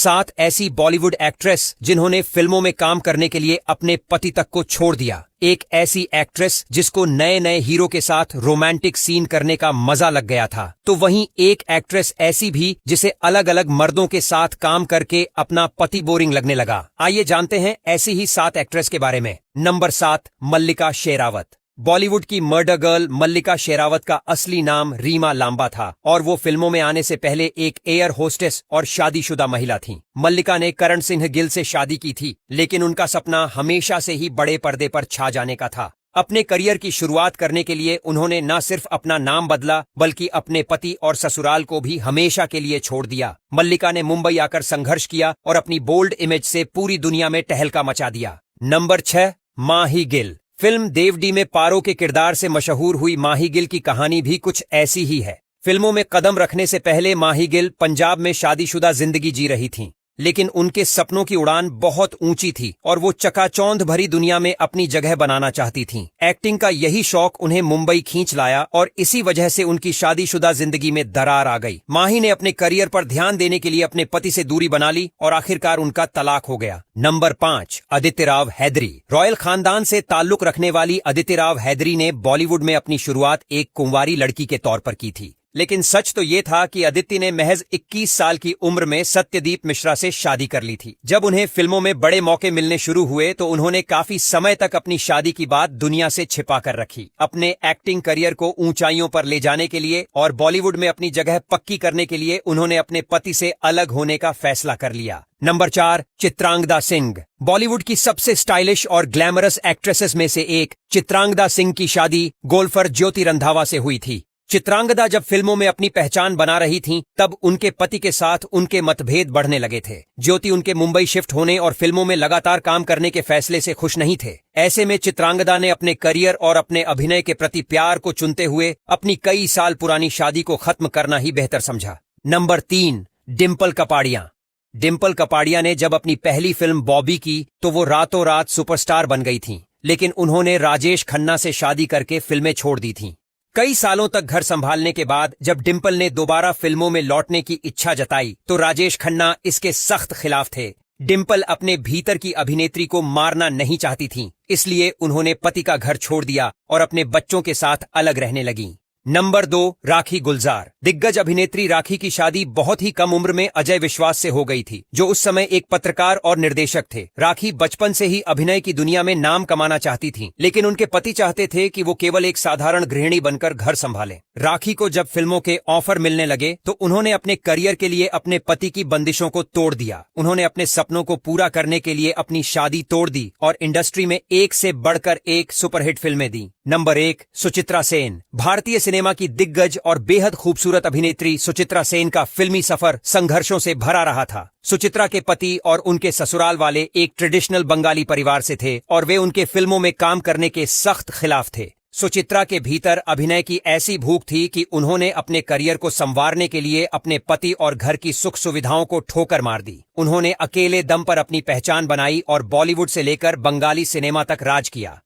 7 ऐसी बॉलीवुड एक्ट्रेस जिन्होंने फिल्मों में काम करने के लिए अपने पति तक को छोड़ दिया। एक ऐसी एक्ट्रेस जिसको नए नए हीरो के साथ रोमांटिक सीन करने का मजा लग गया था। तो वहीं एक एक्ट्रेस ऐसी भी जिसे अलग अलग मर्दों के साथ काम करके अपना पति बोरिंग लगने लगा। आइए जानते हैं ऐसी ही 7 एक्ट्रेस के बारे में। नंबर 7, मल्लिका शेरावत। बॉलीवुड की मर्डर गर्ल मल्लिका शेरावत का असली नाम रीमा लांबा था और वो फिल्मों में आने से पहले एक एयर होस्टेस और शादीशुदा महिला थीं। मल्लिका ने करण सिंह गिल से शादी की थी, लेकिन उनका सपना हमेशा से ही बड़े पर्दे पर छा जाने का था। अपने करियर की शुरुआत करने के लिए उन्होंने न सिर्फ अपना नाम बदला बल्कि अपने पति और ससुराल को भी हमेशा के लिए छोड़ दिया। मल्लिका ने मुंबई आकर संघर्ष किया और अपनी बोल्ड इमेज से पूरी दुनिया में टहलका मचा दिया। नंबर 6, माही गिल। फिल्म देवडी में पारो के किरदार से मशहूर हुई माही गिल की कहानी भी कुछ ऐसी ही है। फिल्मों में कदम रखने से पहले माही गिल पंजाब में शादीशुदा जिंदगी जी रही थीं, लेकिन उनके सपनों की उड़ान बहुत ऊंची थी और वो चकाचौंध भरी दुनिया में अपनी जगह बनाना चाहती थीं। एक्टिंग का यही शौक उन्हें मुंबई खींच लाया और इसी वजह से उनकी शादीशुदा जिंदगी में दरार आ गई। माही ने अपने करियर पर ध्यान देने के लिए अपने पति से दूरी बना ली और आखिरकार उनका तलाक हो गया। नंबर 5, अदिति राव हैदरी। रॉयल खानदान से ताल्लुक रखने वाली अदिति राव हैदरी ने बॉलीवुड में अपनी शुरुआत एक कुंवारी लड़की के तौर पर की थी, लेकिन सच तो ये था कि अदिति ने महज 21 साल की उम्र में सत्यदीप मिश्रा से शादी कर ली थी। जब उन्हें फिल्मों में बड़े मौके मिलने शुरू हुए तो उन्होंने काफी समय तक अपनी शादी की बात दुनिया से छिपा कर रखी। अपने एक्टिंग करियर को ऊंचाइयों पर ले जाने के लिए और बॉलीवुड में अपनी जगह पक्की करने के लिए उन्होंने अपने पति से अलग होने का फैसला कर लिया। नंबर 4, चित्रांगदा सिंह। बॉलीवुड की सबसे स्टाइलिश और ग्लैमरस एक्ट्रेसेस में से एक चित्रांगदा सिंह की शादी गोल्फर ज्योति रंधावा से हुई थी। चित्रांगदा जब फिल्मों में अपनी पहचान बना रही थीं, तब उनके पति के साथ उनके मतभेद बढ़ने लगे थे। ज्योति उनके मुंबई शिफ्ट होने और फिल्मों में लगातार काम करने के फैसले से खुश नहीं थे। ऐसे में चित्रांगदा ने अपने करियर और अपने अभिनय के प्रति प्यार को चुनते हुए अपनी कई साल पुरानी शादी को खत्म करना ही बेहतर समझा। नंबर 3, डिम्पल कपाड़िया। डिम्पल कपाड़िया ने जब अपनी पहली फिल्म बॉबी की तो वो रातों रात सुपरस्टार बन गई थीं, लेकिन उन्होंने राजेश खन्ना से शादी करके फिल्में छोड़ दी थीं। कई सालों तक घर संभालने के बाद जब डिम्पल ने दोबारा फिल्मों में लौटने की इच्छा जताई तो राजेश खन्ना इसके सख्त खिलाफ थे। डिम्पल अपने भीतर की अभिनेत्री को मारना नहीं चाहती थीं, इसलिए उन्होंने पति का घर छोड़ दिया और अपने बच्चों के साथ अलग रहने लगीं। नंबर 2, राखी गुलजार। दिग्गज अभिनेत्री राखी की शादी बहुत ही कम उम्र में अजय विश्वास से हो गई थी, जो उस समय एक पत्रकार और निर्देशक थे। राखी बचपन से ही अभिनय की दुनिया में नाम कमाना चाहती थीं, लेकिन उनके पति चाहते थे कि वो केवल एक साधारण गृहिणी बनकर घर संभालें। राखी को जब फिल्मों के ऑफर मिलने लगे तो उन्होंने अपने करियर के लिए अपने पति की बंदिशों को तोड़ दिया। उन्होंने अपने सपनों को पूरा करने के लिए अपनी शादी तोड़ दी और इंडस्ट्री में एक से बढ़कर एक सुपरहिट फिल्में दी। नंबर 1, सुचित्रा सेन। भारतीय सिनेमा की दिग्गज और बेहद खूबसूरत अभिनेत्री सुचित्रा सेन का फिल्मी सफर संघर्षों से भरा रहा था। सुचित्रा के पति और उनके ससुराल वाले एक ट्रेडिशनल बंगाली परिवार से थे और वे उनके फिल्मों में काम करने के सख्त खिलाफ थे। सुचित्रा के भीतर अभिनय की ऐसी भूख थी कि उन्होंने अपने करियर को संवारने के लिए अपने पति और घर की सुख सुविधाओं को ठोकर मार दी। उन्होंने अकेले दम पर अपनी पहचान बनाई और बॉलीवुड से लेकर बंगाली सिनेमा तक राज किया।